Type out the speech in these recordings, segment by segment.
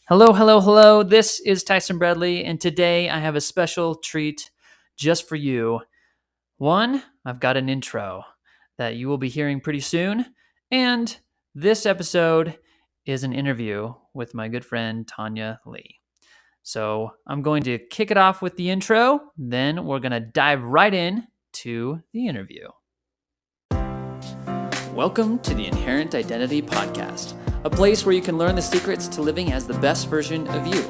Hello, hello, hello. This is Tyson Bradley, and today I have a special treat just for you. One, I've got an intro that you will be hearing pretty soon, and this episode is an interview with my good friend Tonya Leigh. So I'm going to kick it off with the intro, then we're going to dive right in to the interview. Welcome to the Inherent Identity Podcast, a place where you can learn the secrets to living as the best version of you.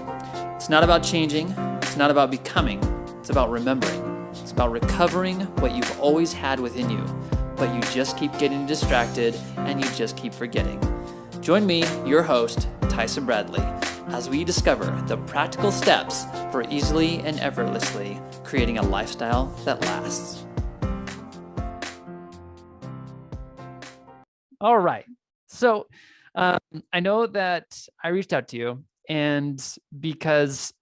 It's not about changing, it's not about becoming, it's about remembering. It's about recovering what you've always had within you, but you just keep getting distracted and you just keep forgetting. Join me, your host, Tyson Bradley, as we discover the practical steps for easily and effortlessly creating a lifestyle that lasts. All right. So I know that I reached out to you, and because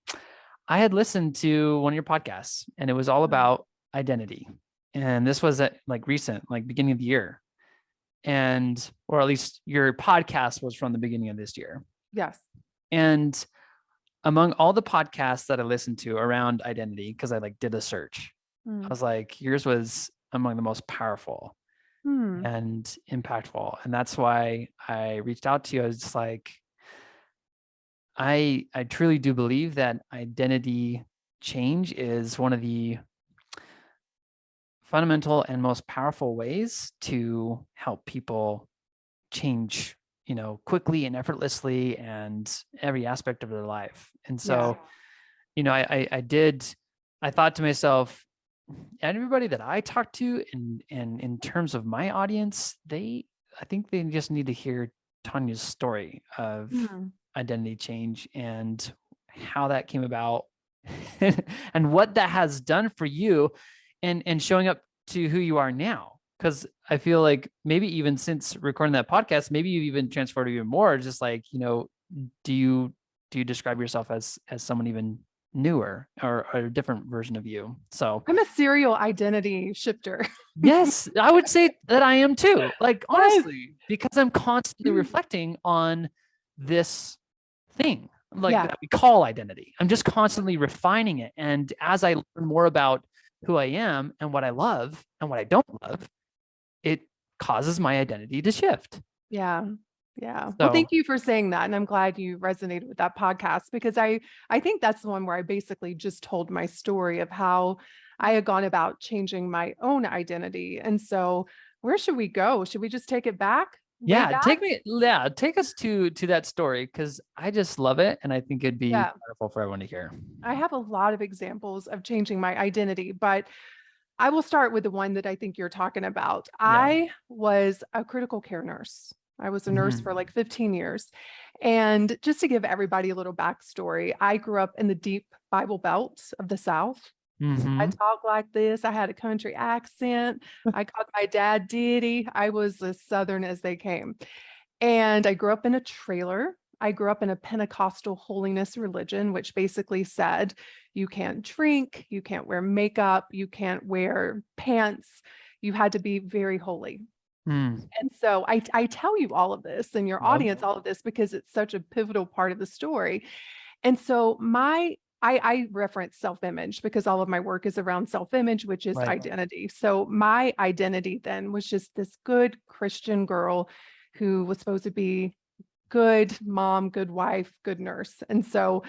I had listened to one of your podcasts, and it was all about identity. And this was recent, beginning of the year. Or at least your podcast was from the beginning of this year. Yes. And among all the podcasts that I listened to around identity, because I did a search, I was like, yours was among the most powerful and impactful. And that's why I reached out to you. I was just like, I truly do believe that identity change is one of the fundamental and most powerful ways to help people change, quickly and effortlessly and every aspect of their life. And so, I thought to myself, everybody that I talk to and in terms of my audience, I think they just need to hear Tonya's story of identity change and how that came about and what that has done for you and showing up to who you are now. Because I feel like maybe even since recording that podcast, maybe you've even transferred even more. Just do you describe yourself as someone even newer or a different version of you? So I'm a serial identity shifter. Yes, I would say that I am too. Honestly, because I'm constantly reflecting on this thing that we call identity. I'm just constantly refining it. And as I learn more about who I am and what I love and what I don't love, it causes my identity to shift. Yeah. Well, thank you for saying that. And I'm glad you resonated with that podcast, because I think that's the one where I basically just told my story of how I had gone about changing my own identity. And so where should we go? Should we just take it back? Take us to that story, because I just love it. And I think it'd be powerful for everyone to hear. I have a lot of examples of changing my identity, but I will start with the one that I think you're talking about. I was a critical care nurse. I was a nurse for 15 years. And just to give everybody a little backstory, I grew up in the deep Bible Belt of the South. I talk like this. I had a country accent. I called my dad Diddy. I was as Southern as they came. And I grew up in a trailer. I grew up in a Pentecostal holiness religion, which basically said you can't drink, you can't wear makeup, you can't wear pants. You had to be very holy. And so I tell you all of this and your audience all of this because it's such a pivotal part of the story. And so I reference self-image because all of my work is around self-image, which is identity. So my identity then was just this good Christian girl who was supposed to be good mom, good wife, good nurse. And so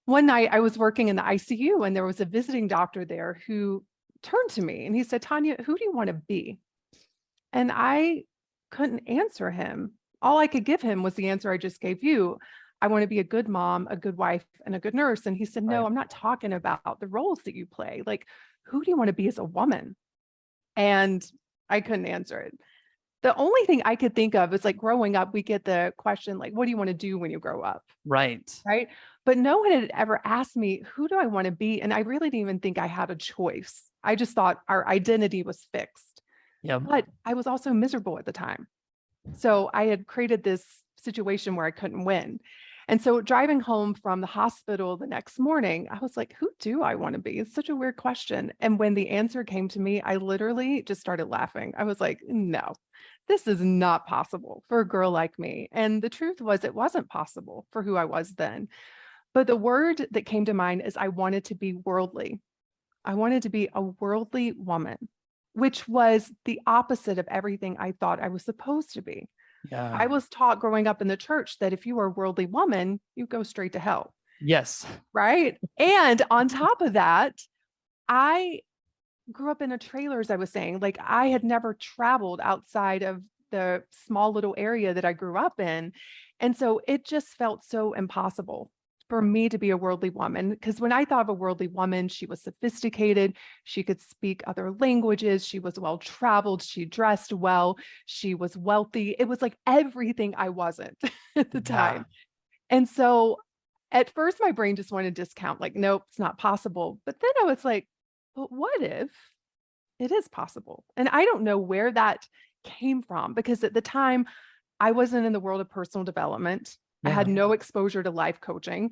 one night I was working in the ICU and there was a visiting doctor there who turned to me and he said, "Tonya, who do you want to be?" And I couldn't answer him. All I could give him was the answer I just gave you. I want to be a good mom, a good wife, and a good nurse. And he said, "No, I'm not talking about the roles that you play. Who do you want to be as a woman?" And I couldn't answer it. The only thing I could think of is growing up, we get the question, what do you want to do when you grow up? Right. But no one had ever asked me, who do I want to be? And I really didn't even think I had a choice. I just thought our identity was fixed. But I was also miserable at the time. So I had created this situation where I couldn't win. And so driving home from the hospital the next morning, I was like, who do I want to be? It's such a weird question. And when the answer came to me, I literally just started laughing. I was like, no, this is not possible for a girl like me. And the truth was, it wasn't possible for who I was then. But the word that came to mind is I wanted to be worldly. I wanted to be a worldly woman, which was the opposite of everything I thought I was supposed to be. Yeah. I was taught growing up in the church that if you were a worldly woman, you go straight to hell. Yes. Right. And on top of that, I grew up in a trailer, as I was saying. Like, I had never traveled outside of the small little area that I grew up in. And so it just felt so impossible for me to be a worldly woman. Because when I thought of a worldly woman, she was sophisticated, she could speak other languages, she was well traveled, she dressed well, she was wealthy. It was like everything I wasn't at the Yeah. time. And so at first, my brain just wanted to discount, like, nope, it's not possible. But then I was like, but what if it is possible? And I don't know where that came from, because at the time I wasn't in the world of personal development. I Yeah. had no exposure to life coaching,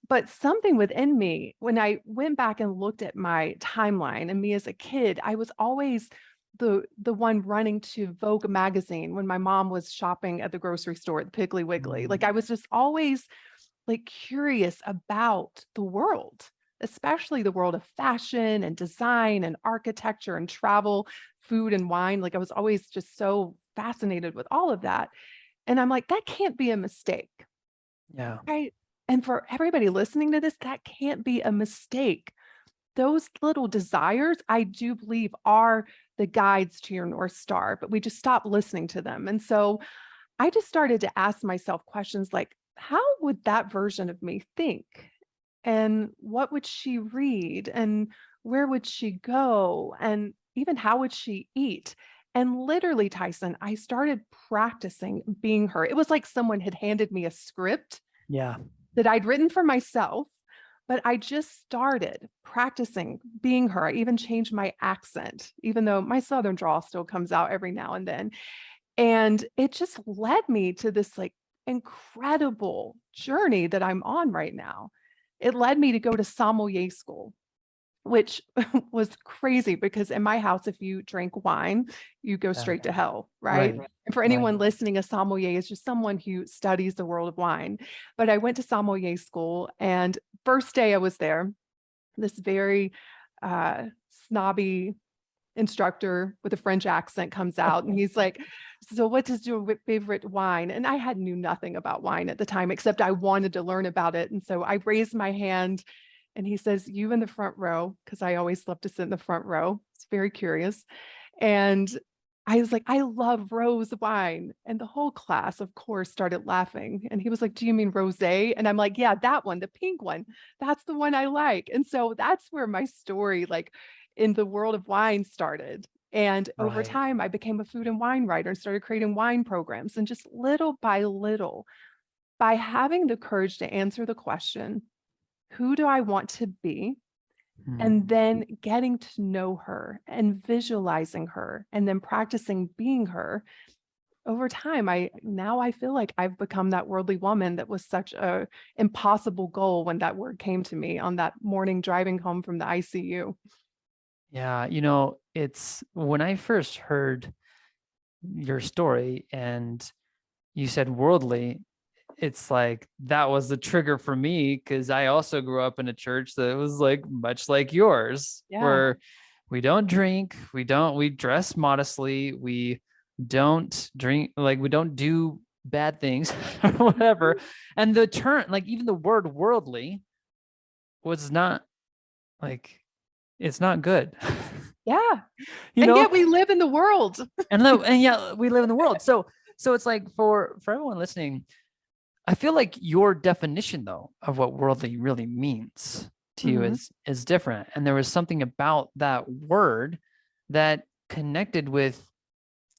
but something within me, when I went back and looked at my timeline and me as a kid, I was always the one running to Vogue magazine when my mom was shopping at the grocery store at the Piggly Wiggly. Like, I was just always like curious about the world, especially the world of fashion and design and architecture and travel, food and wine. Like, I was always just so fascinated with all of that. And I'm like, that can't be a mistake. Yeah. Right. And for everybody listening to this, that can't be a mistake. Those little desires, I do believe, are the guides to your North Star, but we just stop listening to them. And so I just started to ask myself questions like, how would that version of me think? And what would she read? And where would she go? And even how would she eat? And literally, Tyson, I started practicing being her. It was like someone had handed me a script Yeah. that I'd written for myself, but I just started practicing being her. I even changed my accent, even though my Southern drawl still comes out every now and then. And it just led me to this like incredible journey that I'm on right now. It led me to go to sommelier school, which was crazy because in my house, if you drink wine, you go Yeah. straight to hell, right? Right. And for Right. anyone listening, a sommelier is just someone who studies the world of wine. But I went to sommelier school, and first day I was there, this very snobby instructor with a French accent comes out, and he's like, so what is your favorite wine? And I had knew nothing about wine at the time, except I wanted to learn about it. And so I raised my hand, and he says, you in the front row, because I always love to sit in the front row. It's very curious. And I was like, I love rose wine. And the whole class, of course, started laughing. And he was like, do you mean rosé? And I'm like, yeah, that one, the pink one. That's the one I like. And so that's where my story, like in the world of wine, started. And over Right. time, I became a food and wine writer and started creating wine programs. And just little by little, by having the courage to answer the question, who do I want to be? And then getting to know her and visualizing her and then practicing being her over time, I feel like I've become that worldly woman that was such a impossible goal when that word came to me on that morning driving home from the ICU. Yeah. It's when I first heard your story and you said worldly, it's like that was the trigger for me because I also grew up in a church that was like much like yours, Yeah. where we don't drink, we dress modestly, we don't drink, like we don't do bad things or whatever. And the term, like even the word worldly was not like it's not good. Yeah. you And know yet we live in the world. and yeah, we live in the world. So it's like for everyone listening, I feel like your definition though of what worldly really means to you Mhm. is different. And there was something about that word that connected with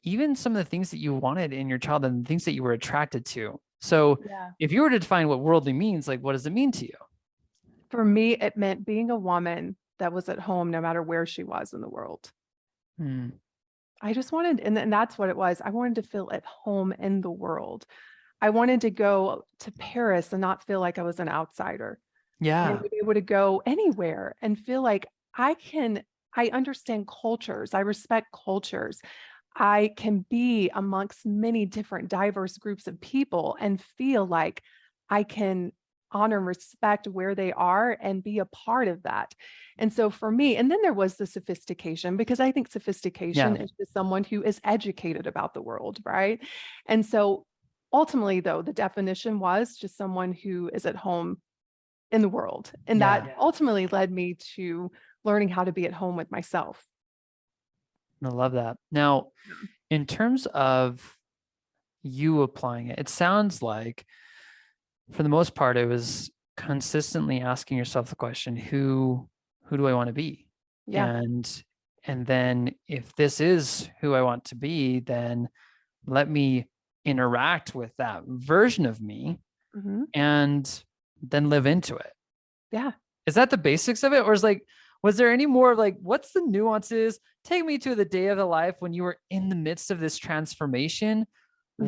even some of the things that you wanted in your childhood and things that you were attracted to. So Yeah. if you were to define what worldly means, like what does it mean to you? For me, it meant being a woman that was at home no matter where she was in the world. Hmm. I just wanted, and that's what it was. I wanted to feel at home in the world. I wanted to go to Paris and not feel like I was an outsider. I Yeah. wanted to be able to go anywhere and feel like I understand cultures. I respect cultures. I can be amongst many different diverse groups of people and feel like I can honor and respect where they are and be a part of that. And so for me, and then there was the sophistication, because I think sophistication Yeah. is just someone who is educated about the world, right? And so ultimately, though, the definition was just someone who is at home in the world. And that ultimately led me to learning how to be at home with myself. I love that. Now, Yeah. in terms of you applying it, it sounds like for the most part, it was consistently asking yourself the question, who do I want to be? Yeah. And then if this is who I want to be, then let me interact with that version of me Mhm. and then live into it. Yeah. Is that the basics of it? Or is like, was there any more of like, what's the nuances? Take me to the day of the life when you were in the midst of this transformation. Mhm.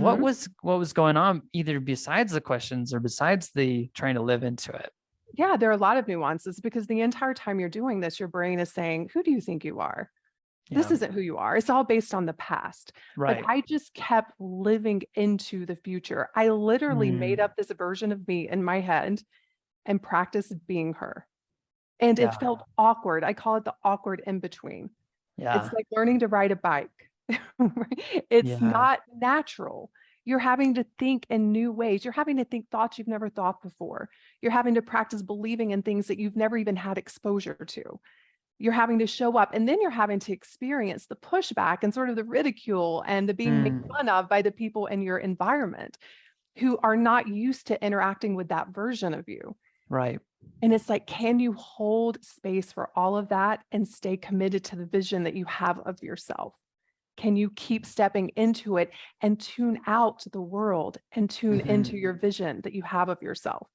What was going on, either besides the questions or besides the trying to live into it? Yeah, there are a lot of nuances because the entire time you're doing this, your brain is saying, "Who do you think you are? This Yeah. isn't who you are." It's all based on the past. But Right. I just kept living into the future. I literally made Mm, up this version of me in my head and practiced being her. And it yeah. felt awkward. I call it the awkward in between. It's Yeah. like learning to ride a bike. It's Yeah. not natural. You're having to think in new ways. You're having to think thoughts you've never thought before. You're having to practice believing in things that you've never even had exposure to. You're having to show up, and then you're having to experience the pushback and sort of the ridicule and the being made Mm, fun of by the people in your environment who are not used to interacting with that version of you. right. And it's like, can you hold space for all of that and stay committed to the vision that you have of yourself? Can you keep stepping into it and tune out the world and tune into Mhm. your vision that you have of yourself?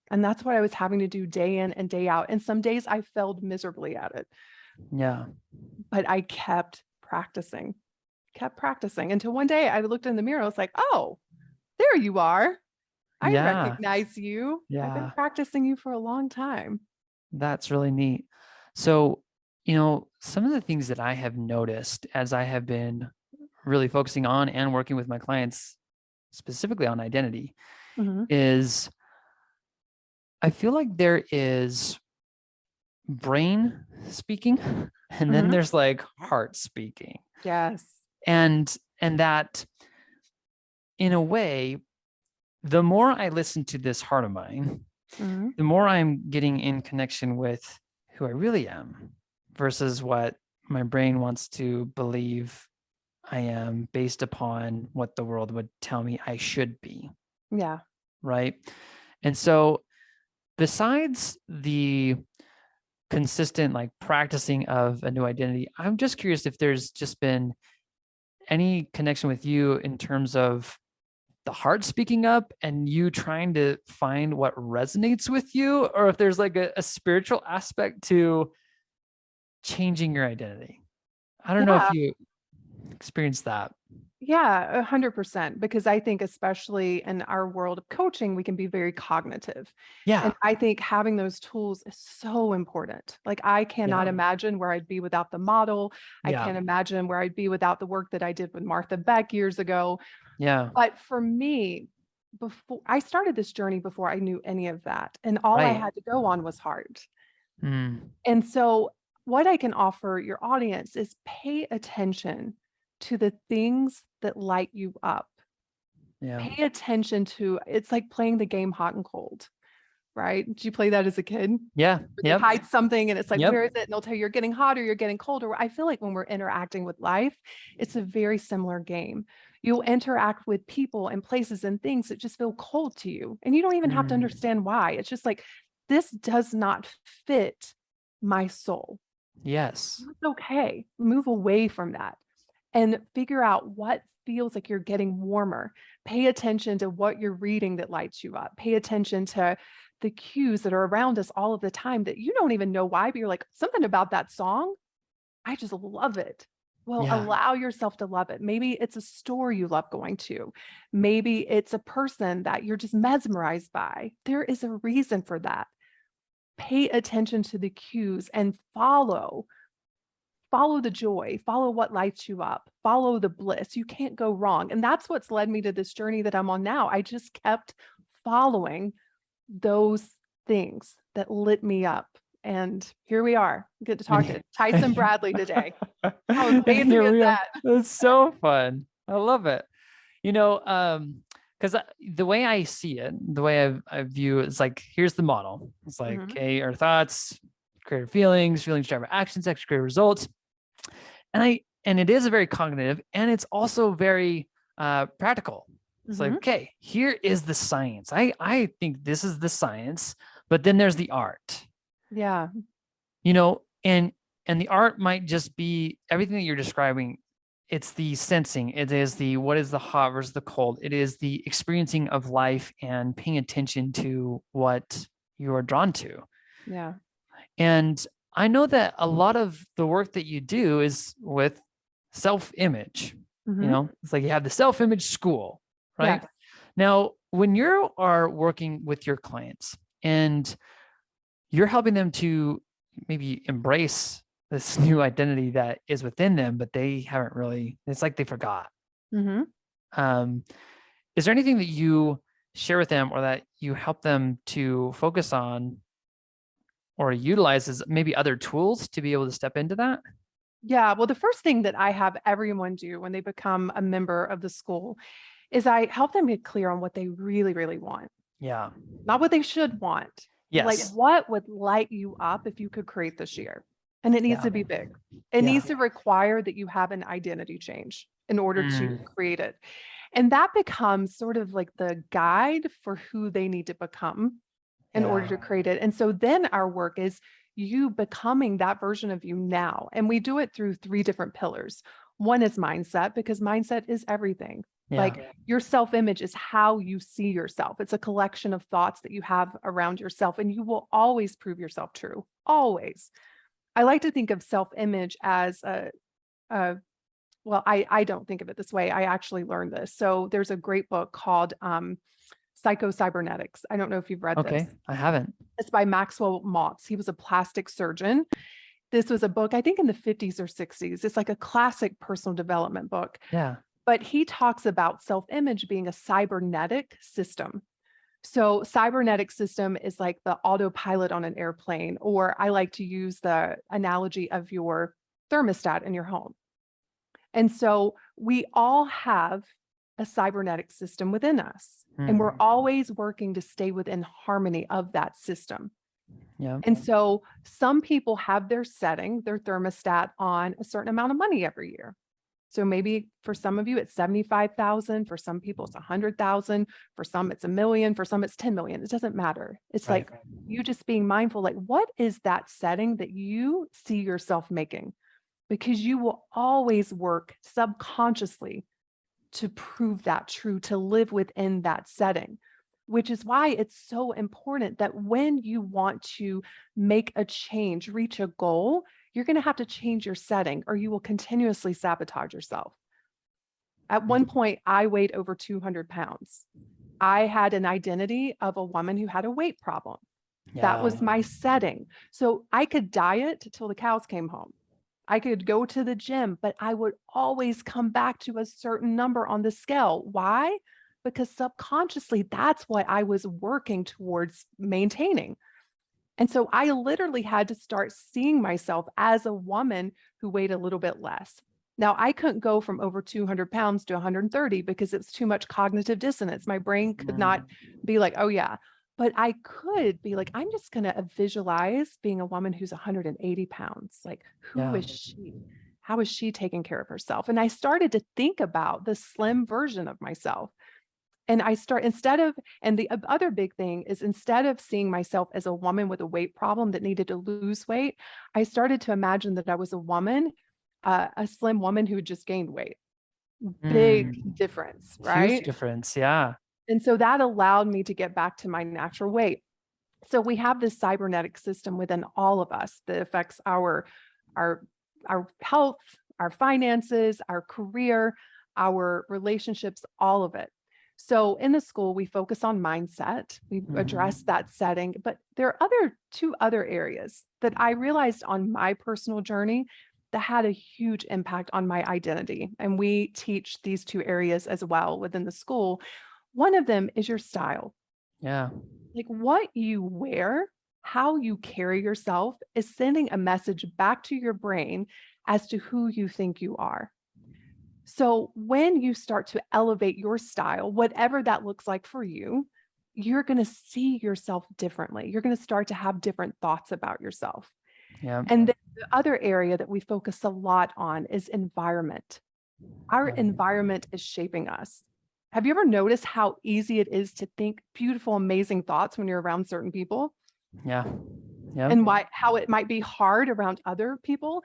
And that's what I was having to do day in and day out. And some days I failed miserably at it, Yeah. but I kept practicing until one day I looked in the mirror. I was like, oh, there you are. I Yeah. recognize you. I've been Yeah. practicing you for a long time. That's really neat. So, some of the things that I have noticed as I have been really focusing on and working with my clients specifically on identity Mhm, is I feel like there is brain speaking and then mhm. there's like heart speaking. Yes. And that in a way, the more I listen to this heart of mine, Mhm. the more I'm getting in connection with who I really am versus what my brain wants to believe I am based upon what the world would tell me I should be. Yeah. Right. And so, besides the consistent like practicing of a new identity, I'm just curious if there's just been any connection with you in terms of the heart speaking up and you trying to find what resonates with you, or if there's like a spiritual aspect to changing your identity. I don't know if Yeah. you experienced that. Yeah, 100%. Because I think, especially in our world of coaching, we can be very cognitive. And Yeah. I think having those tools is so important. Like, I cannot Yeah. imagine where I'd be without the model. I Yeah. can't imagine where I'd be without the work that I did with Martha Beck years ago. Yeah. But for me, before I started this journey before I knew any of that, and all I Right. had to go on was heart. Mm. And so, what I can offer your audience is pay attention to the things that light you up. Yeah. Pay attention to it's like playing the game hot and cold, right? Did you play that as a kid? Yeah. Where they Yep. hide something and it's like, Yep. where is it? And they'll tell you you're getting hotter, you're getting colder. I feel like when we're interacting with life, it's a very similar game. You'll interact with people and places and things that just feel cold to you. And you don't even have to Mm. understand why. It's just like, this does not fit my soul. Yes. That's okay. Move away from that and figure out what feels like you're getting warmer. Pay attention to what you're reading that lights you up. Pay attention to the cues that are around us all of the time that you don't even know why, but you're like, something about that song, I just love it. Well, Yeah. allow yourself to love it. Maybe it's a store you love going to. Maybe it's a person that you're just mesmerized by. There is a reason for that. Pay attention to the cues and follow follow the joy, follow what lights you up, follow the bliss. You can't go wrong. And that's what's led me to this journey that I'm on now. I just kept following those things that lit me up. And here we are. Get to talk to Tyson Bradley today. How amazing Here is we are. that? It's so fun. I love it. Because the way I see it, the way I view it, it's like, here's the model. It's like, okay, our thoughts create our feelings drive our actions, actions create results. And it is a very cognitive, and it's also very practical. It's like, okay, here is the science. I think this is the science, but then there's the art. Yeah. And the art might just be everything that you're describing. It's the sensing. It is the, what is the hot versus the cold. It is the experiencing of life and paying attention to what you are drawn to. Yeah. And I know that a lot of the work that you do is with self-image. It's like you have the self-image school, right? Yes. Now, when you are working with your clients and you're helping them to maybe embrace this new identity that is within them, but they haven't really, it's like they forgot. Is there anything that you share with them or that you help them to focus on or utilize as maybe other tools to be able to step into that? Yeah. Well, the first thing that I have everyone do when they become a member of the school is I help them get clear on what they really, really want. Yeah. Not what they should want. Yes. Like, what would light you up if you could create this year? And it needs to be big. It needs to require that you have an identity change in order to create it. And that becomes sort of like the guide for who they need to become in order to create it. And so then our work is you becoming that version of you now. And we do it through 3 different pillars. One is mindset, because mindset is everything. Like your self-image is how you see yourself. It's a collection of thoughts that you have around yourself, and you will always prove yourself true. Always. I like to think of self-image as well, I don't think of it this way. I actually learned this. So there's a great book called Psycho-Cybernetics. I don't know if you've read this. Okay, I haven't. It's by Maxwell Maltz. He was a plastic surgeon. This was a book, I think in the 50s or 60s. It's like a classic personal development book. Yeah. But he talks about self-image being a cybernetic system. So cybernetic system is like the autopilot on an airplane, or I like to use the analogy of your thermostat in your home. And so we all have a cybernetic system within us, and we're always working to stay within harmony of that system. Yeah. And so some people have their setting, their thermostat on a certain amount of money every year. So maybe for some of you, it's 75,000. For some people, it's 100,000. For some, it's 1 million. For some, it's 10 million. It doesn't matter. It's like you just being mindful, like, what is that setting that you see yourself making? Because you will always work subconsciously to prove that true, to live within that setting, which is why it's so important that when you want to make a change, reach a goal, you're going to have to change your setting or you will continuously sabotage yourself. At one point, I weighed over 200 pounds. I had an identity of a woman who had a weight problem. That was my setting. So I could diet till the cows came home. I could go to the gym, but I would always come back to a certain number on the scale. Why? Because subconsciously, that's what I was working towards maintaining. And so I literally had to start seeing myself as a woman who weighed a little bit less. Now, I couldn't go from over 200 pounds to 130 because it's too much cognitive dissonance. My brain could not be like, oh, yeah. But I could be like, I'm just going to visualize being a woman who's 180 pounds. Like, who is she? How is she taking care of herself? And I started to think about the slim version of myself. And the other big thing is instead of seeing myself as a woman with a weight problem that needed to lose weight, I started to imagine that I was a woman, a slim woman who had just gained weight. Big difference, right? Huge difference, yeah. And so that allowed me to get back to my natural weight. So we have this cybernetic system within all of us that affects our health, our finances, our career, our relationships, all of it. So in the school, we focus on mindset. We address that setting, but there are two other areas that I realized on my personal journey that had a huge impact on my identity. And we teach these two areas as well within the school. One of them is your style. Yeah. Like what you wear, how you carry yourself is sending a message back to your brain as to who you think you are. So when you start to elevate your style, whatever that looks like for you, you're going to see yourself differently. You're going to start to have different thoughts about yourself. Yeah. And then the other area that we focus a lot on is environment. Our Yeah. environment is shaping us. Have you ever noticed how easy it is to think beautiful, amazing thoughts when you're around certain people? Yeah. Yeah. And how it might be hard around other people?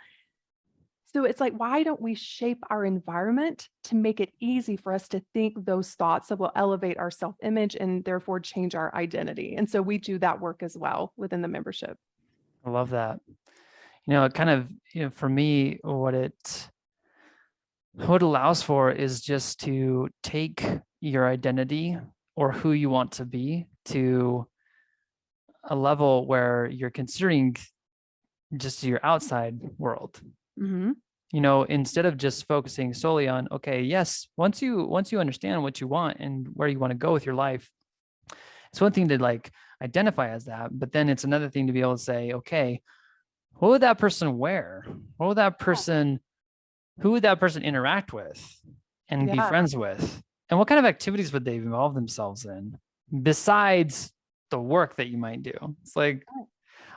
So it's like, why don't we shape our environment to make it easy for us to think those thoughts that will elevate our self-image and therefore change our identity? And so we do that work as well within the membership. I love that. It kind of, for me, what it allows for is just to take your identity or who you want to be to a level where you're considering just your outside world. Mm-hmm. Instead of just focusing solely on, okay, yes, once you understand what you want and where you want to go with your life, it's one thing to like identify as that, but then it's another thing to be able to say, okay, what would that person wear? Who would that person interact with and be Yeah. friends with? And what kind of activities would they involve themselves in besides the work that you might do? It's like,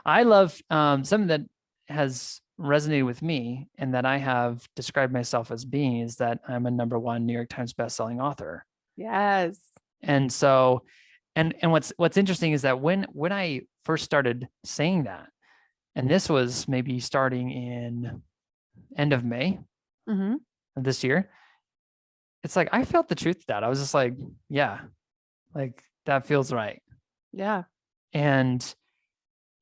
I love something that has resonated with me and that I have described myself as being is that I'm a #1 New York Times bestselling author. Yes. And so, and what's interesting is that when I first started saying that, and this was maybe starting in end of May Mm-hmm. of this year, it's like I felt the truth of that. I was just like, yeah, like that feels right. Yeah. And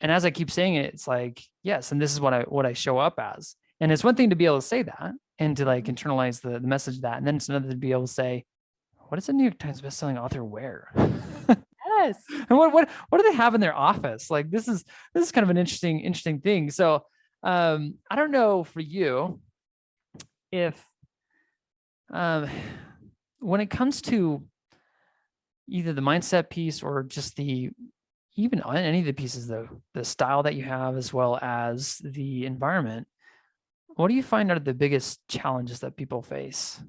as I keep saying it, it's like, yes, and this is what I show up as. And it's one thing to be able to say that and to like internalize the message of that. And then it's another to be able to say, what does a New York Times bestselling author wear? Yes. And what do they have in their office? Like this is kind of an interesting thing. So I don't know for you if when it comes to either the mindset piece or just even on any of the pieces, the style that you have, as well as the environment, what do you find are the biggest challenges that people face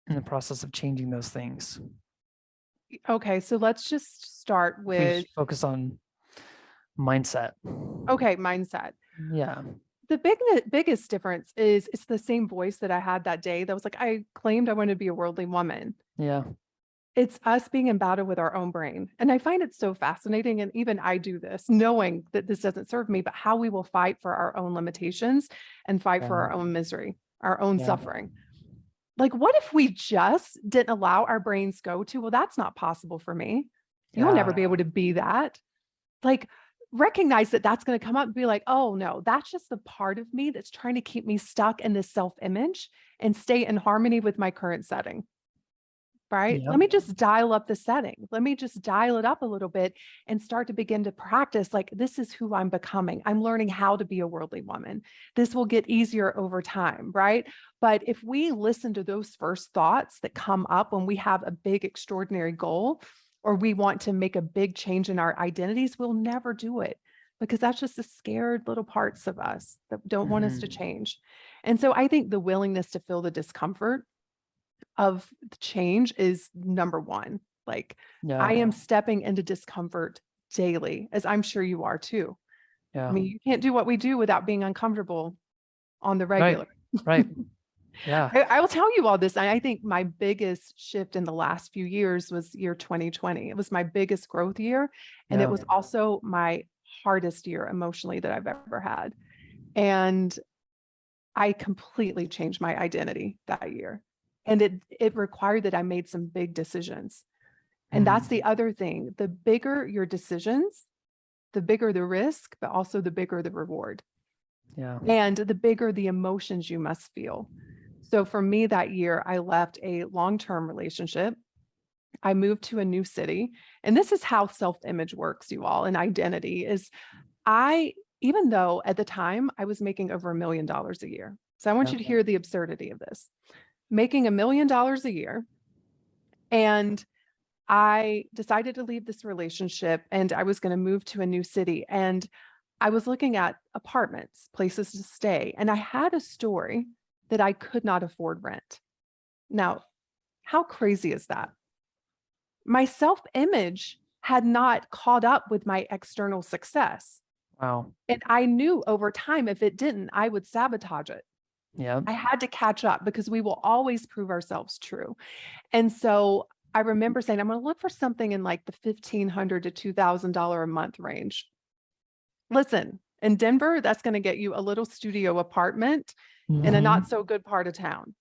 in the process of changing those things? Okay. So let's just start If we with, just focus on mindset. okay, mindset. Yeah. The biggest difference is it's the same voice that I had that day that was like, I claimed I wanted to be a worldly woman. Yeah. It's us being in battle with our own brain. And I find it so fascinating. And even I do this knowing that this doesn't serve me, but how we will fight for our own limitations and fight for our own misery, our own suffering. Like, what if we just didn't allow our brains go to, well, that's not possible for me. You'll never be able to be that. Like, recognize that that's going to come up and be like, oh no, that's just the part of me that's trying to keep me stuck in this self-image and stay in harmony with my current setting. Right? Let me just dial up the setting. Let me just dial it up a little bit and start to begin to practice. Like, this is who I'm becoming. I'm learning how to be a worldly woman. This will get easier over time, right? But if we listen to those first thoughts that come up when we have a big, extraordinary goal, or we want to make a big change in our identities, we'll never do it because that's just the scared little parts of us that don't want us to change. And so I think the willingness to feel the discomfort of the change is #1. Like, I am stepping into discomfort daily, as I'm sure you are too. I mean, you can't do what we do without being uncomfortable on the regular. Right. Yeah. I will tell you all this. I think my biggest shift in the last few years was year 2020. It was my biggest growth year. And it was also my hardest year emotionally that I've ever had. And I completely changed my identity that year. And it required that I made some big decisions. And that's the other thing. The bigger your decisions, the bigger the risk, but also the bigger the reward. Yeah. And the bigger the emotions you must feel. So for me that year, I left a long-term relationship. I moved to a new city. And this is how self-image works, you all, and identity is I even though at the time I was making over $1 million a year. So I want you to Okay. hear the absurdity of this. Making $1 million a year. And I decided to leave this relationship and I was going to move to a new city. And I was looking at apartments, places to stay. And I had a story that I could not afford rent. Now, how crazy is that? My self-image had not caught up with my external success. Wow. And I knew over time, if it didn't, I would sabotage it. Yeah. I had to catch up because we will always prove ourselves true. And so I remember saying, I'm going to look for something in like the $1,500 to $2,000 a month range. Listen, in Denver, that's going to get you a little studio apartment in a not so good part of town.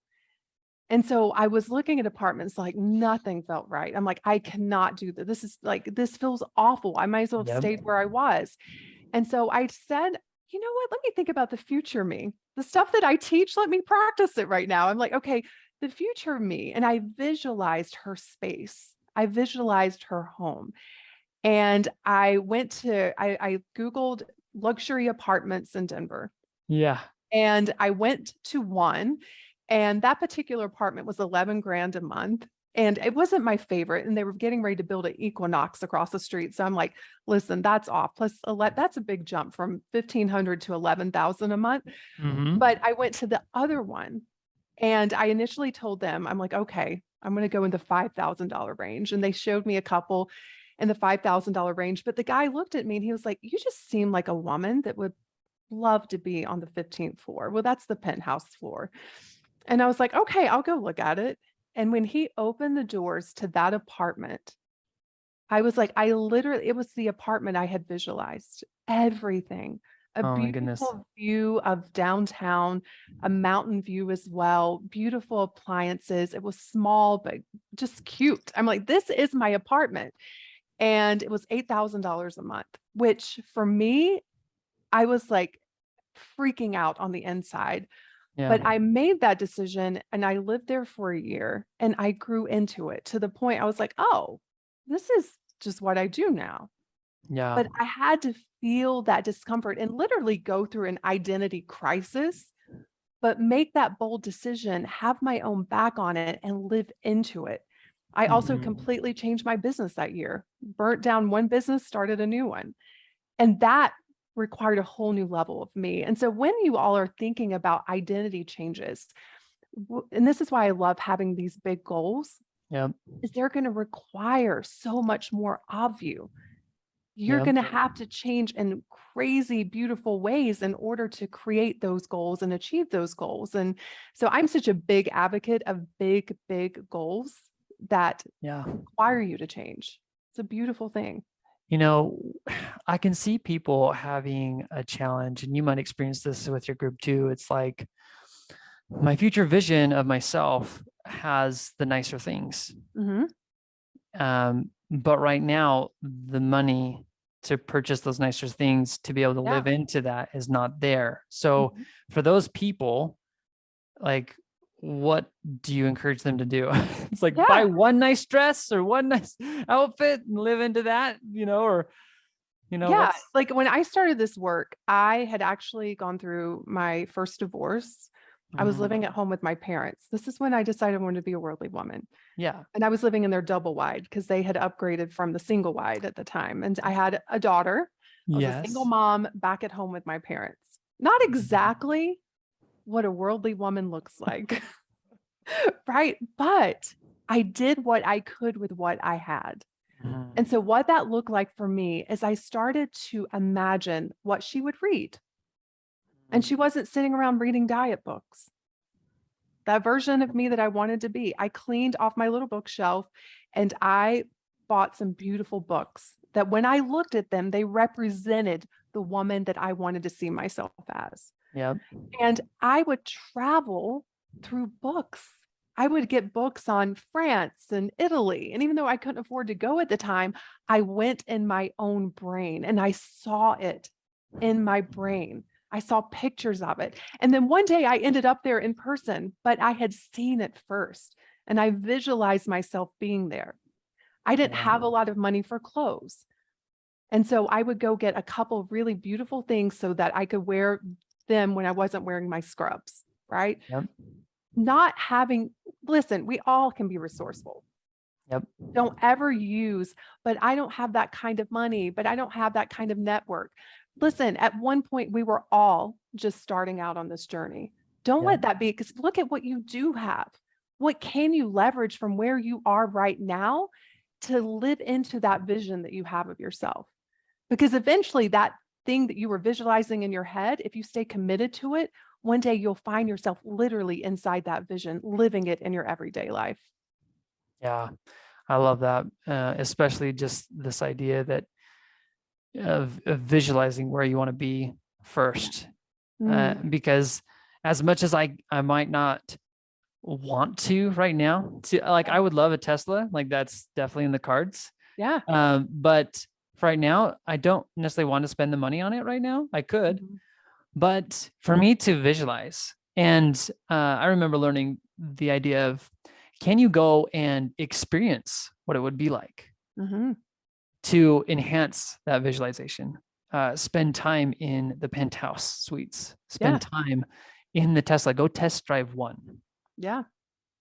And so I was looking at apartments, like nothing felt right. I'm like, I cannot do that. This is like, this feels awful. I might as well have Yep. stayed where I was. And so I said, you know what? Let me think about the future me. The stuff that I teach, let me practice it right now. I'm like, okay, the future me. And I visualized her space. I visualized her home. And I Googled luxury apartments in Denver. Yeah. And I went to one, and that particular apartment was 11 grand a month. And it wasn't my favorite. And they were getting ready to build an Equinox across the street. So I'm like, listen, that's off. Plus, that's a big jump from 1,500 to 11,000 a month. But I went to the other one and I initially told them, I'm like, okay, I'm going to go in the $5,000 range. And they showed me a couple in the $5,000 range. But the guy looked at me and he was like, you just seem like a woman that would love to be on the 15th floor. Well, that's the penthouse floor. And I was like, okay, I'll go look at it. And when he opened the doors to that apartment, I was like, it was the apartment I had visualized, everything, a Oh my goodness. beautiful view of downtown, a mountain view as well, beautiful appliances. It was small, but just cute. I'm like, this is my apartment. And it was $8,000 a month, which for me, I was like freaking out on the inside. Yeah. But I made that decision and I lived there for a year and I grew into it to the point I was like, oh, this is just what I do now. Yeah. But I had to feel that discomfort and literally go through an identity crisis, but make that bold decision, have my own back on it and live into it. I also completely changed my business that year, burnt down one business, started a new one. And that required a whole new level of me. And so when you all are thinking about identity changes, and this is why I love having these big goals, Yep. is they're going to require so much more of you. You're Yep. going to have to change in crazy, beautiful ways in order to create those goals and achieve those goals. And so I'm such a big advocate of big, big goals that Yeah. require you to change. It's a beautiful thing. You know, I can see people having a challenge, and you might experience this with your group too. It's like my future vision of myself has the nicer things. But right now, the money to purchase those nicer things to be able to live into that is not there. So for those people, like, what do you encourage them to do? It's like buy one nice dress or one nice outfit and live into that, like when I started this work, I had actually gone through my first divorce. I was living at home with my parents. This is when I decided I wanted to be a worldly woman. Yeah. And I was living in their double wide because they had upgraded from the single wide at the time. And I had a daughter. I was a single mom back at home with my parents. Not exactly what a worldly woman looks like. Right. But I did what I could with what I had. And so what that looked like for me is I started to imagine what she would read. And she wasn't sitting around reading diet books. That version of me that I wanted to be, I cleaned off my little bookshelf and I bought some beautiful books that when I looked at them, they represented the woman that I wanted to see myself as. Yep. And I would travel through books. I would get books on France and Italy. And even though I couldn't afford to go at the time, I went in my own brain and I saw it in my brain. I saw pictures of it. And then one day I ended up there in person, but I had seen it first and I visualized myself being there. I didn't have a lot of money for clothes. And so I would go get a couple of really beautiful things so that I could wear them when I wasn't wearing my scrubs, right? Yep. Not having, listen, we all can be resourceful. Yep. Don't ever use, but I don't have that kind of money, but I don't have that kind of network. Listen, at one point, we were all just starting out on this journey. Don't Yep. let that be, because look at what you do have. What can you leverage from where you are right now to live into that vision that you have of yourself? Because eventually, that thing that you were visualizing in your head, if you stay committed to it, one day you'll find yourself literally inside that vision, living it in your everyday life. Yeah. I love that. Especially just this idea that of visualizing where you want to be first. Because as much as I might not want to right now, to like, I would love a Tesla, like that's definitely in the cards. Yeah. But for right now, I don't necessarily want to spend the money on it right now. I could, Mhm. but for me to visualize, and I remember learning the idea of, can you go and experience what it would be like Mhm. to enhance that visualization? Spend time in the penthouse suites, Yeah. spend time in the Tesla, go test drive one. Yeah.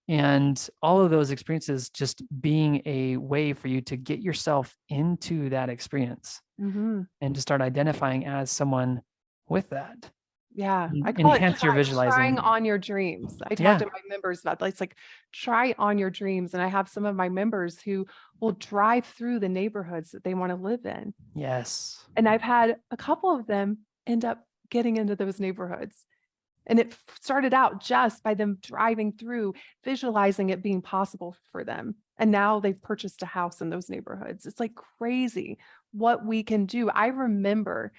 And all of those experiences just being a way for you to get yourself into that experience Mhm. and to start identifying as someone with that. Yeah. I call it Enhance your trying visualizing. on your dreams. I talk Yeah. to my members about that. It's like, try on your dreams. And I have some of my members who will drive through the neighborhoods that they want to live in. Yes. And I've had a couple of them end up getting into those neighborhoods. And it started out just by them driving through, visualizing it being possible for them. And now they've purchased a house in those neighborhoods. It's like crazy what we can do. I remember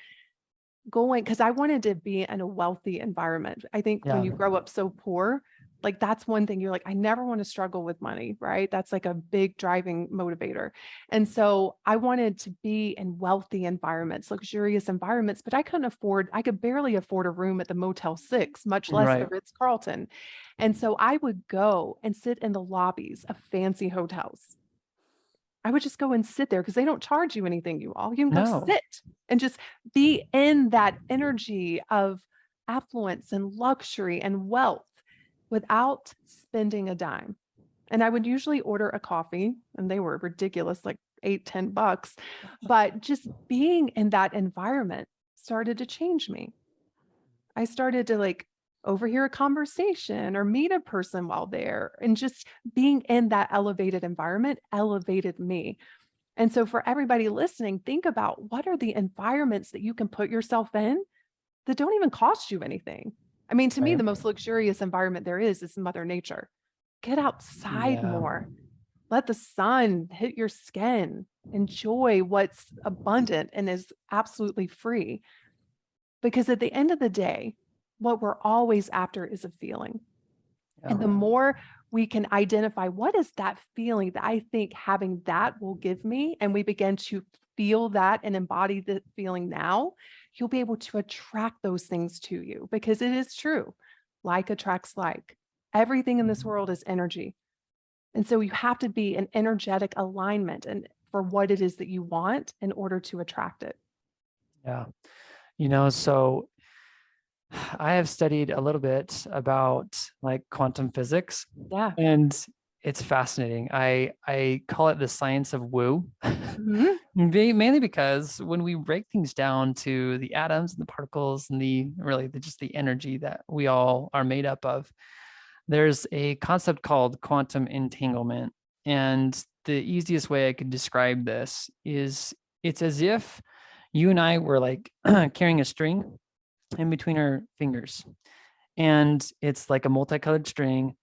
going, because I wanted to be in a wealthy environment. I think when Yeah. you grow up so poor, like that's one thing you're like, I never want to struggle with money, right? That's like a big driving motivator. And so I wanted to be in wealthy environments, luxurious environments, but I could barely afford a room at the Motel 6, much less the Right. Ritz-Carlton. And so I would go and sit in the lobbies of fancy hotels. I would just go and sit there because they don't charge you anything, you all. You can go No. sit and just be in that energy of affluence and luxury and wealth without spending a dime. And I would usually order a coffee, and they were ridiculous, like 8, $10. But just being in that environment started to change me. I started to like overhear a conversation or meet a person while there, and just being in that elevated environment elevated me. And so for everybody listening, think about what are the environments that you can put yourself in that don't even cost you anything. I mean, to me, Right. the most luxurious environment there is Mother Nature. Get outside Yeah. more. Let the sun hit your skin. Enjoy what's abundant and is absolutely free. Because at the end of the day, what we're always after is a feeling. Yeah. And the more we can identify what is that feeling that I think having that will give me, and we begin to feel that and embody the feeling now, you'll be able to attract those things to you because it is true. Like attracts like. Everything in this world is energy. And so you have to be in energetic alignment and for what it is that you want in order to attract it. Yeah. So I have studied a little bit about like quantum physics, Yeah. and it's fascinating. I call it the science of woo. Mhm. Mainly because when we break things down to the atoms and the particles and just the energy that we all are made up of, there's a concept called quantum entanglement. And the easiest way I could describe this is it's as if you and I were like carrying a string in between our fingers. And it's like a multicolored string.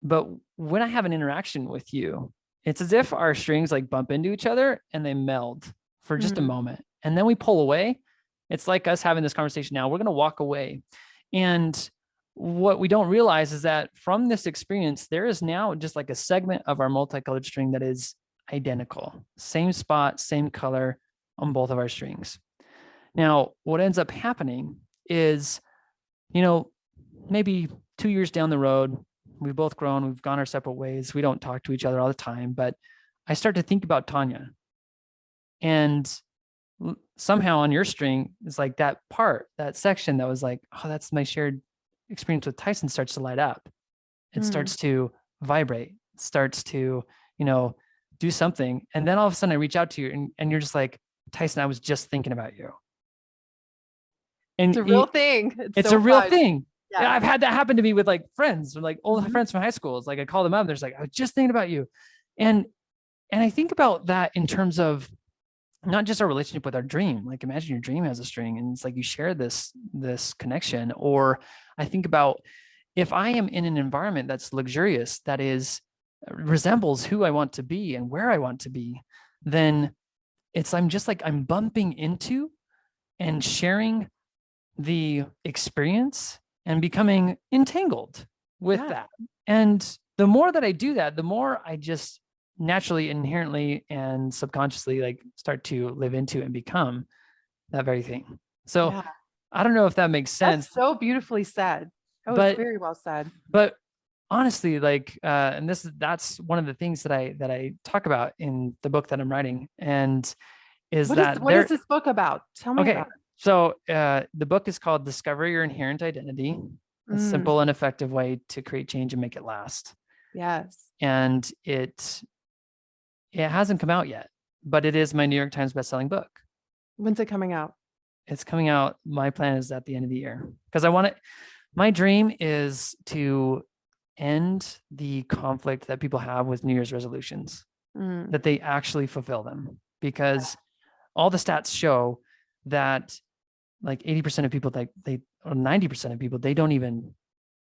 But when I have an interaction with you, it's as if our strings like bump into each other and they meld for just a Mhm. moment. And then we pull away. It's like us having this conversation now. We're going to walk away. And what we don't realize is that from this experience, there is now just like a segment of our multicolored string that is identical, same spot, same color on both of our strings. Now, what ends up happening is, you know, maybe 2 years down the road, we've both grown, we've gone our separate ways. We don't talk to each other all the time, but I start to think about Tonya. And somehow on your string is like that part, that section that was like, oh, that's my shared experience with Tyson, starts to light up. It starts to vibrate, starts to, do something. And then all of a sudden I reach out to you and you're just like, Tyson, I was just thinking about you. And It's a real thing. it's so a real fun. thing. Yes. Yeah, I've had that happen to me with like friends or like old friends from high school. It's like I call them up and there's like, I was just thinking about you. And I think about that in terms of not just our relationship with our dream. Like imagine your dream has a string and it's like you share this connection. Or I think about if I am in an environment that's luxurious, that resembles who I want to be and where I want to be, then I'm bumping into and sharing the experience and becoming entangled with that. And the more that I do that, the more I just naturally, inherently, and subconsciously like start to live into and become that very thing. So I don't know if that makes sense. That's so beautifully said. Oh, it's very well said. But honestly, like, and that's one of the things that I talk about in the book that I'm writing. And what is this book about? Tell me about it. So the book is called Discover Your Inherent Identity, a simple and effective way to create change and make it last. Yes. And it hasn't come out yet, but it is my New York Times bestselling book. When's it coming out? It's coming out. My plan is at the end of the year because my dream is to end the conflict that people have with New Year's resolutions, that they actually fulfill them, because all the stats show that like 80% of people, or 90% of people, they don't even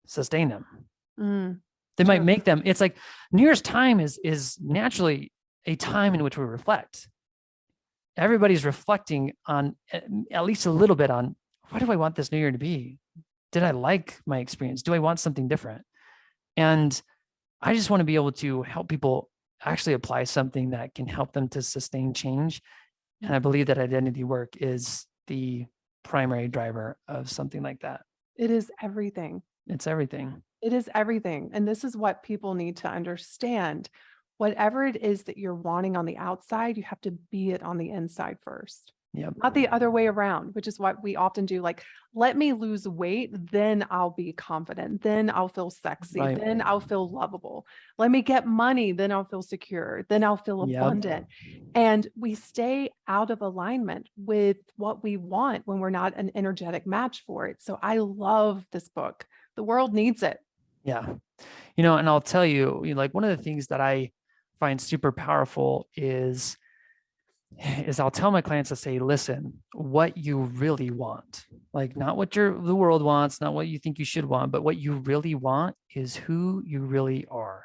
sustain them. They might make them. It's like New Year's time is naturally a time in which we reflect. Everybody's reflecting on at least a little bit on, what do I want this new year to be? Did I like my experience? Do I want something different? And I just want to be able to help people actually apply something that can help them to sustain change. And I believe that identity work is the primary driver of something like that. It is everything. It's everything. It is everything. And this is what people need to understand. Whatever it is that you're wanting on the outside, you have to be it on the inside first. Yep. Not the other way around, which is what we often do. Like, let me lose weight, then I'll be confident. Then I'll feel sexy. Right. Then I'll feel lovable. Let me get money. Then I'll feel secure. Then I'll feel abundant. And we stay out of alignment with what we want when we're not an energetic match for it. So I love this book. The world needs it. Yeah. And I'll tell you, like one of the things that I find super powerful is I'll tell my clients to say, listen, what you really want, like not what the world wants, not what you think you should want, but what you really want is who you really are.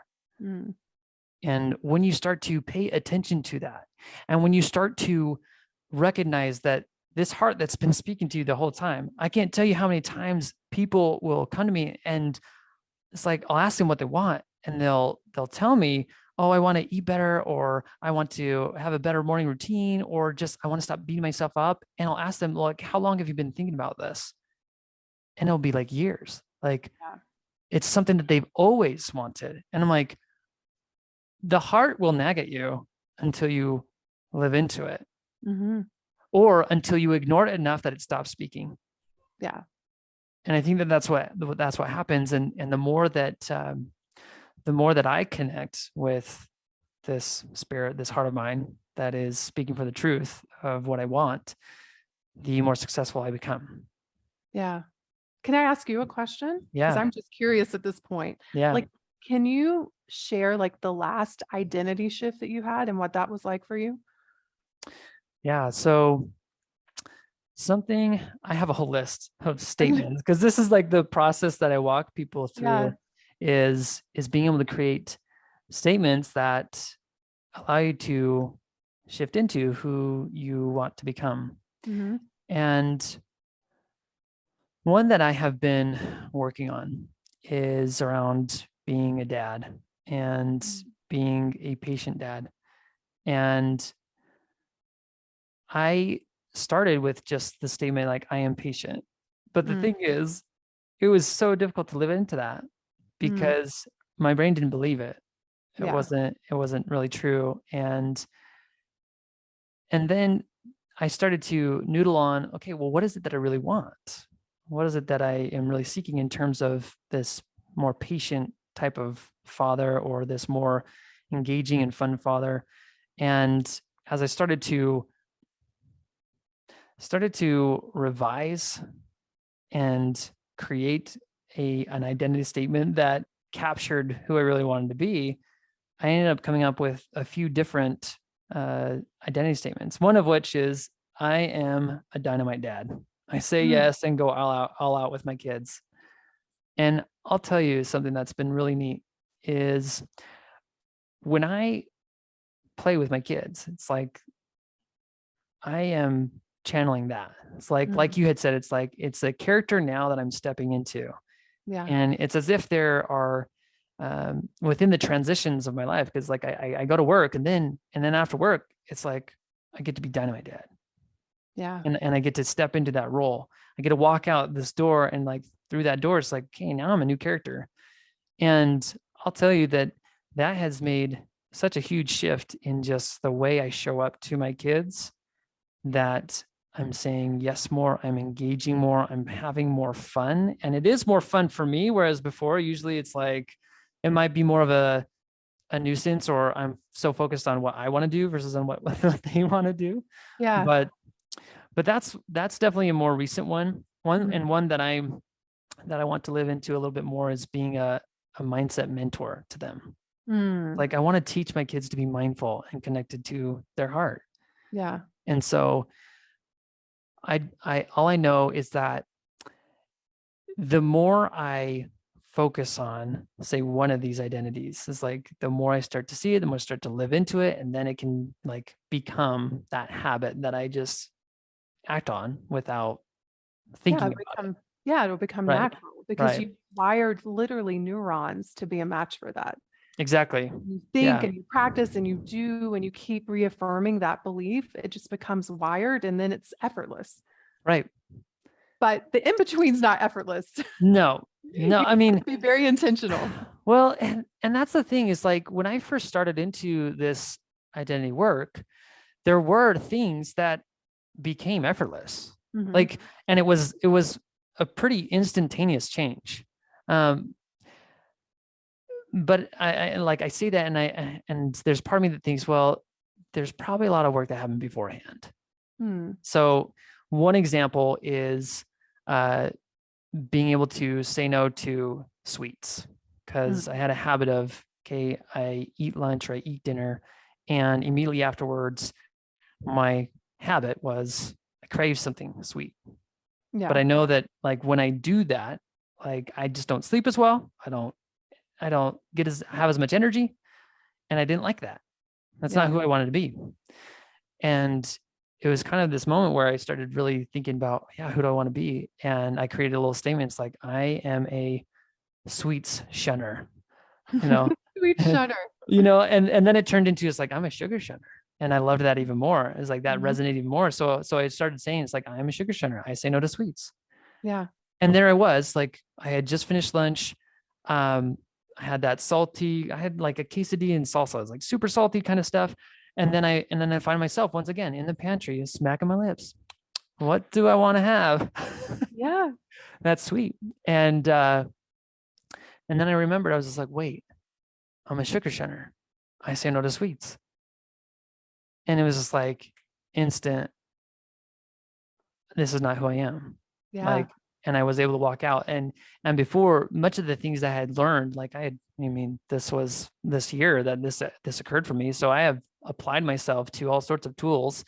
And when you start to pay attention to that, and when you start to recognize that this heart that's been speaking to you the whole time, I can't tell you how many times people will come to me and it's like, I'll ask them what they want and they'll tell me, oh, I want to eat better, or I want to have a better morning routine, or just, I want to stop beating myself up. And I'll ask them, like, how long have you been thinking about this? And it'll be like years. Like, it's something that they've always wanted. And I'm like, the heart will nag at you until you live into it, or until you ignore it enough that it stops speaking. Yeah. And I think that's what happens. And the more that I connect with this spirit, this heart of mine that is speaking for the truth of what I want, the more successful I become. Yeah. Can I ask you a question? Yeah. Because I'm just curious at this point. Yeah. Like, can you share like the last identity shift that you had and what that was like for you? Yeah. So I have a whole list of statements because this is like the process that I walk people through is being able to create statements that allow you to shift into who you want to become. And one that I have been working on is around being a dad and being a patient dad. And I started with just the statement, like, I am patient. But the thing is, it was so difficult to live into that because my brain didn't believe it. It wasn't really true. And then I started to noodle on, okay, well, what is it that I really want? What is it that I am really seeking in terms of this more patient type of father, or this more engaging and fun father? And as I started to revise and create an identity statement that captured who I really wanted to be, I ended up coming up with a few different identity statements. One of which is, I am a dynamite dad. I say yes and go all out with my kids. And I'll tell you something that's been really neat is when I play with my kids, it's like I am channeling that. It's like you had said, it's a character now that I'm stepping into. Yeah. And it's as if there are within the transitions of my life, because like I go to work and then after work, it's like I get to be dynamite dad. Yeah. And I get to step into that role. I get to walk out this door, and like through that door, it's like, okay, now I'm a new character. And I'll tell you that has made such a huge shift in just the way I show up to my kids, that I'm saying yes more, I'm engaging more, I'm having more fun. And it is more fun for me. Whereas before, usually it's like, it might be more of a nuisance, or I'm so focused on what I want to do versus on what they want to do. Yeah. But that's definitely a more recent one. And one that I want to live into a little bit more is being a mindset mentor to them. Like I want to teach my kids to be mindful and connected to their heart. Yeah. And so I all I know is that the more I focus on, say, one of these identities, is like the more I start to see it, the more I start to live into it, and then it can like become that habit that I just act on without thinking about it. Yeah, it'll become Right. natural because Right. you wired literally neurons to be a match for that. Exactly. You think Yeah. and you practice and you do and you keep reaffirming that belief, it just becomes wired and then it's effortless. Right. But the in-between's not effortless. No, You I mean, have to be very intentional. well, and that's the thing, is like when I first started into this identity work, there were things that became effortless. Like, and it was a pretty instantaneous change. But I like, I see that, and there's part of me that thinks, well, there's probably a lot of work that happened beforehand. So one example is being able to say no to sweets, because I had a habit of, okay, I eat lunch or I eat dinner, and immediately afterwards, my habit was I crave something sweet. Yeah. But I know that like when I do that, like I just don't sleep as well. I don't have as much energy, and I didn't like that. That's not who I wanted to be. And it was kind of this moment where I started really thinking about, yeah, who do I want to be? And I created a little statement. It's like, I am a sweets shunner, Sweet shunner. And then it turned into, it's like, I'm a sugar shunner. And I loved that even more. It's like that resonated even more. So I started saying, it's like, I'm a sugar shunner. I say no to sweets. Yeah. And there I was, like, I had just finished lunch. I had that salty, I had like a quesadilla and salsa. It was like super salty kind of stuff. And then I find myself once again in the pantry, smacking my lips. What do I want to have? Yeah. That's sweet. And then I remembered, I was just like, wait, I'm a sugar shunner. I say no to sweets. And it was just like instant, this is not who I am. Yeah. Like, and I was able to walk out. And before, much of the things that I had learned, like this was this year that this occurred for me. So I have applied myself to all sorts of tools,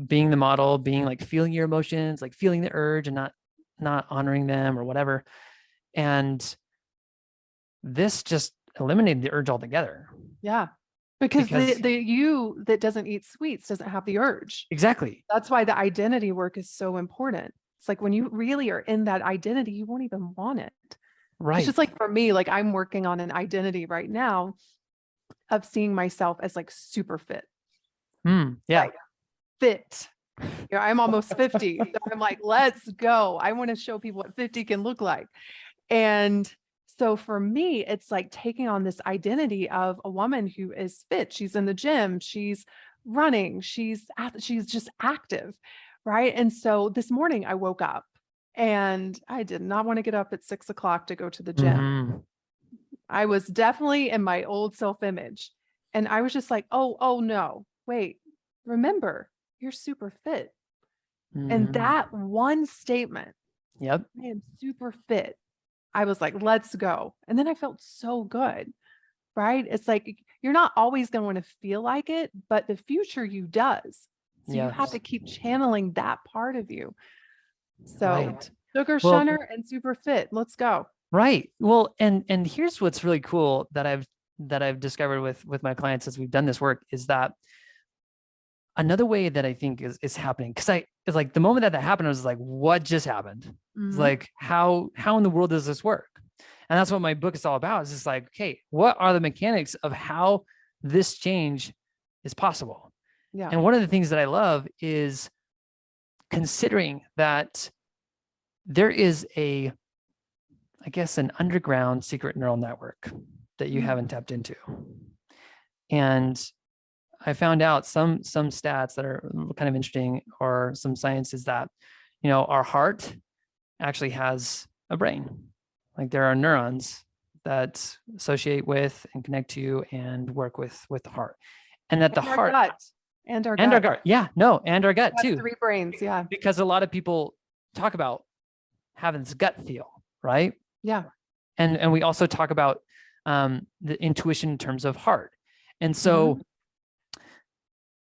being the model, being like feeling your emotions, like feeling the urge and not honoring them or whatever. And this just eliminated the urge altogether. Yeah. Because the you that doesn't eat sweets doesn't have the urge. Exactly. That's why the identity work is so important. It's like when you really are in that identity, you won't even want it. Right. It's just like for me, like I'm working on an identity right now of seeing myself as like super fit. Yeah. Like, fit. I'm almost 50. So I'm like, let's go. I want to show people what 50 can look like. And so for me, it's like taking on this identity of a woman who is fit. She's in the gym. She's running, she's just active, right? And so this morning I woke up and I did not want to get up at 6 o'clock to go to the gym. Mm-hmm. I was definitely in my old self-image. And I was just like, oh no, wait, remember, you're super fit. And Mm-hmm. that one statement, Yep. I am super fit. I was like, let's go. And then I felt so good, right? It's like, you're not always going to want to feel like it, but the future you does. So you have Yes. to keep channeling that part of you. So Right. sugar Well, shunner and super fit. Let's go. right. Well, and here's what's really cool that I've discovered with my clients as we've done this work is that another way that I think is happening, because it's like the moment that happened, I was like, what just happened? It's like, how in the world does this work? And that's what my book is all about. Is just like, okay, what are the mechanics of how this change is possible? Yeah. And one of the things that I love is considering that there is I guess, an underground secret neural network that you haven't tapped into. And I found out some stats that are kind of interesting, or some science is that, our heart actually has a brain. Like there are neurons that associate with and connect to and work with the heart. And that the And our heart gut. And our and our gut. gut. Yeah, no, and our gut Got too. 3 brains. Yeah. Because a lot of people talk about having this gut feel, right? Yeah. And we also talk about the intuition in terms of heart. And so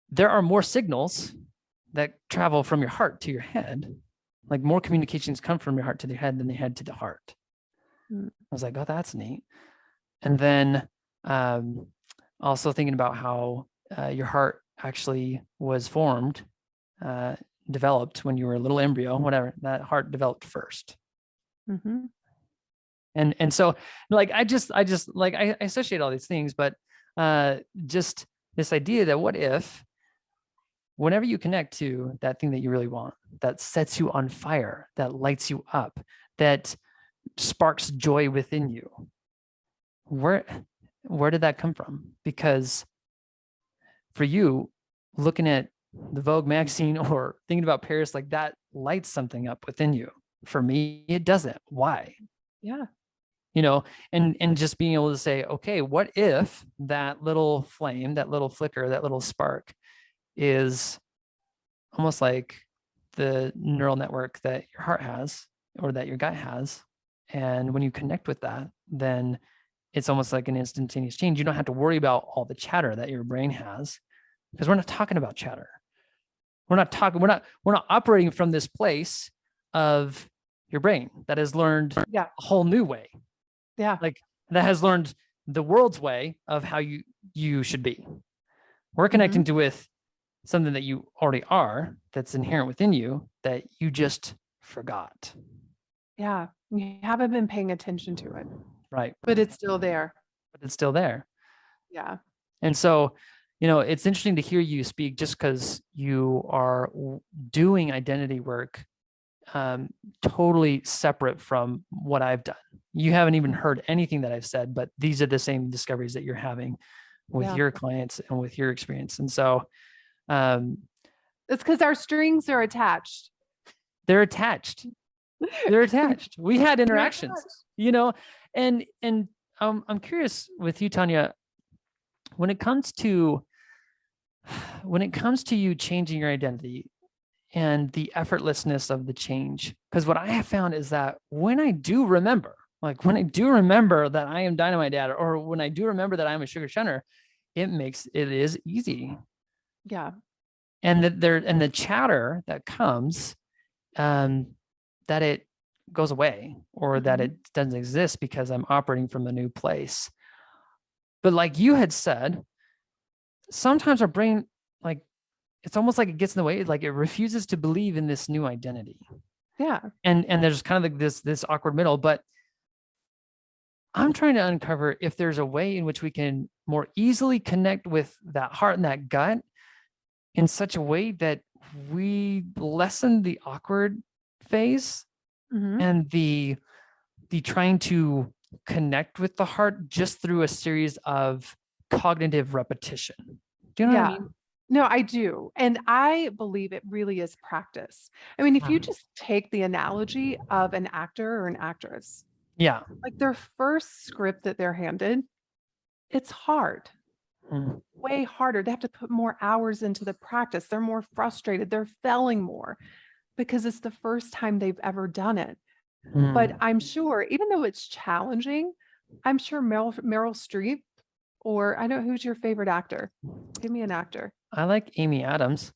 there are more signals that travel from your heart to your head. Like more communications come from your heart to the head than they head to the heart. I was like, oh, that's neat. And then also thinking about how your heart actually was formed, developed when you were a little embryo, whatever, that heart developed first. And so like, I associate all these things, but just this idea that what if, whenever you connect to that thing that you really want, that sets you on fire, that lights you up, that sparks joy within you, where did that come from? Because for you, looking at the Vogue magazine or thinking about Paris, like that lights something up within you. For me, it doesn't. Why? Yeah. And just being able to say, okay, what if that little flame, that little flicker, that little spark is almost like the neural network that your heart has or that your gut has. And when you connect with that, then it's almost like an instantaneous change. You don't have to worry about all the chatter that your brain has, because we're not talking about chatter. We're not operating from this place of your brain that has learned a whole new way. Yeah. Like that has learned the world's way of how you should be. We're connecting to with something that you already are, that's inherent within you, that you just forgot. Yeah. You haven't been paying attention to it. Right. But it's still there. Yeah. And so, it's interesting to hear you speak, just because you are doing identity work totally separate from what I've done. You haven't even heard anything that I've said, but these are the same discoveries that you're having with your clients and with your experience. And so it's because our strings are attached. They're attached. We had interactions, and I'm curious with you, Tonya, when it comes to you changing your identity and the effortlessness of the change. Because what I have found is that when I do remember that I am Dynamite Dad, or when I do remember that I'm a sugar shunner, it is easy. Yeah. And the chatter that comes, that it goes away, or that it doesn't exist because I'm operating from a new place. But like you had said, sometimes our brain, like, it's almost like it gets in the way, like it refuses to believe in this new identity. Yeah. And there's kind of like this awkward middle, but I'm trying to uncover if there's a way in which we can more easily connect with that heart and that gut in such a way that we lessen the awkward phase and the trying to connect with the heart just through a series of cognitive repetition. Do you know what I mean? No, I do. And I believe it really is practice. I mean, if you just take the analogy of an actor or an actress, Yeah. like their first script that they're handed, it's hard, Mm. way harder. They have to put more hours into the practice. They're more frustrated. They're failing more because it's the first time they've ever done it. But Mm. I'm sure, even though it's challenging, I'm sure Meryl Streep, or I don't know, who's your favorite actor? Give me an actor. I like Amy Adams.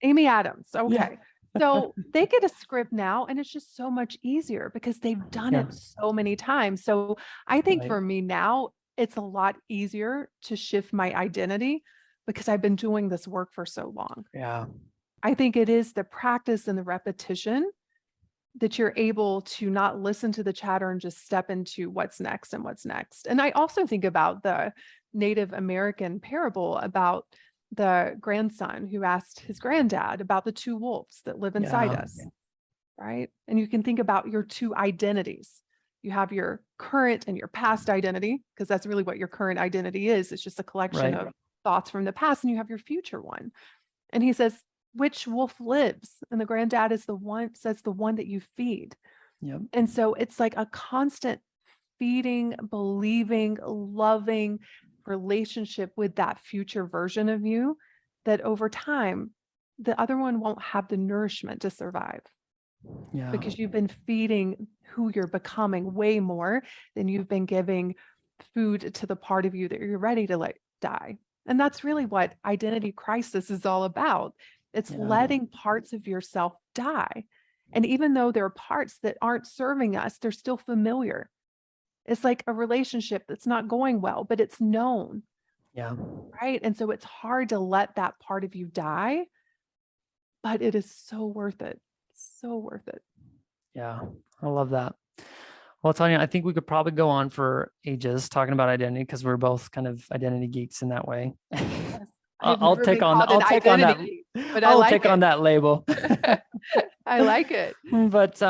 Amy Adams. Yeah. Okay. So they get a script now and it's just so much easier because they've done Yeah. it so many times. So I think Right. for me now, it's a lot easier to shift my identity because I've been doing this work for so long. Yeah. I think it is the practice and the repetition that you're able to not listen to the chatter and just step into what's next and what's next. And I also think about the Native American parable about the grandson who asked his granddad about the two wolves that live inside Yeah. us, right? And you can think about your two identities. You have your current and your past identity, because that's really what your current identity is. It's just a collection Right. of thoughts from the past, and you have your future one. And he says, which wolf lives? And the granddad is says the one that you feed. Yep. And so it's like a constant feeding, believing, loving relationship with that future version of you that over time, the other one won't have the nourishment to survive Yeah. because you've been feeding who you're becoming way more than you've been giving food to the part of you that you're ready to let die. And that's really what identity crisis is all about. It's Yeah. letting parts of yourself die. And even though there are parts that aren't serving us, they're still familiar. It's like a relationship that's not going well, but it's known, Yeah. right? And so it's hard to let that part of you die, but it is so worth it. So worth it. Yeah. I love that. Well, Tonya, I think we could probably go on for ages talking about identity because we're both kind of identity geeks in that way. Yes. I'll, I've I'll never take been on called an I'll take on that identity, but I I'll like take on it. that label. I like it. But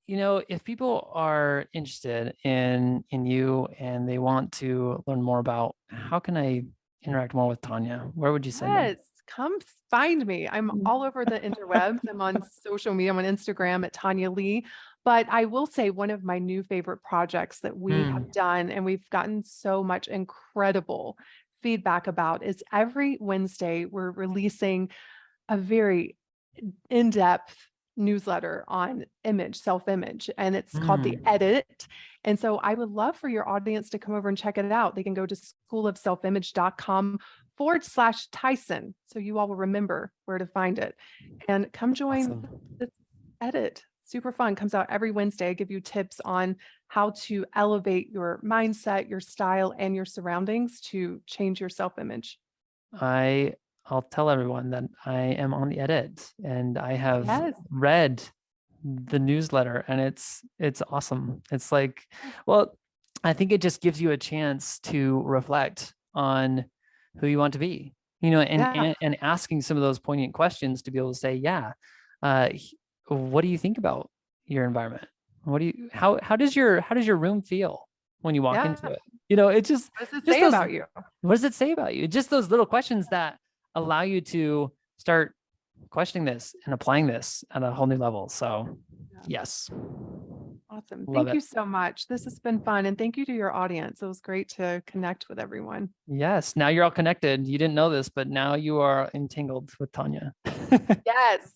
if people are interested in you and they want to learn more about how can I interact more with Tonya, where would you send them? Yes, come find me. I'm all over the interwebs. I'm on social media. I'm on Instagram at Tonya Leigh. But I will say one of my new favorite projects that we have done and we've gotten so much incredible feedback about is every Wednesday we're releasing a very in-depth newsletter on self-image, and it's called The Edit. And so I would love for your audience to come over and check it out. They can go to schoolofselfimage.com/Tyson. So you all will remember where to find it and come join Awesome. the Edit. Super fun. Comes out every Wednesday. I give you tips on how to elevate your mindset, your style, and your surroundings to change your self-image. I'll tell everyone that I am on the edit and I have Yes. read the newsletter and it's awesome. It's like, well, I think it just gives you a chance to reflect on who you want to be, and asking some of those poignant questions to be able to say, what do you think about your environment? How does your room feel when you walk into it? It just, What does it just say those, about you? what does it say about you? Just those little questions that allow you to start questioning this and applying this at a whole new level. So yes. Awesome. Love Thank it. you so much. This has been fun. And thank you to your audience. It was great to connect with everyone. Yes. Now you're all connected. You didn't know this, but now you are entangled with Tonya. Yes.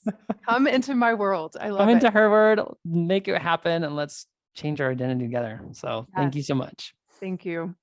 Come into my world. I love Come into it. her world, make it happen, and let's change our identity together. So thank you Yes. so much. Thank you.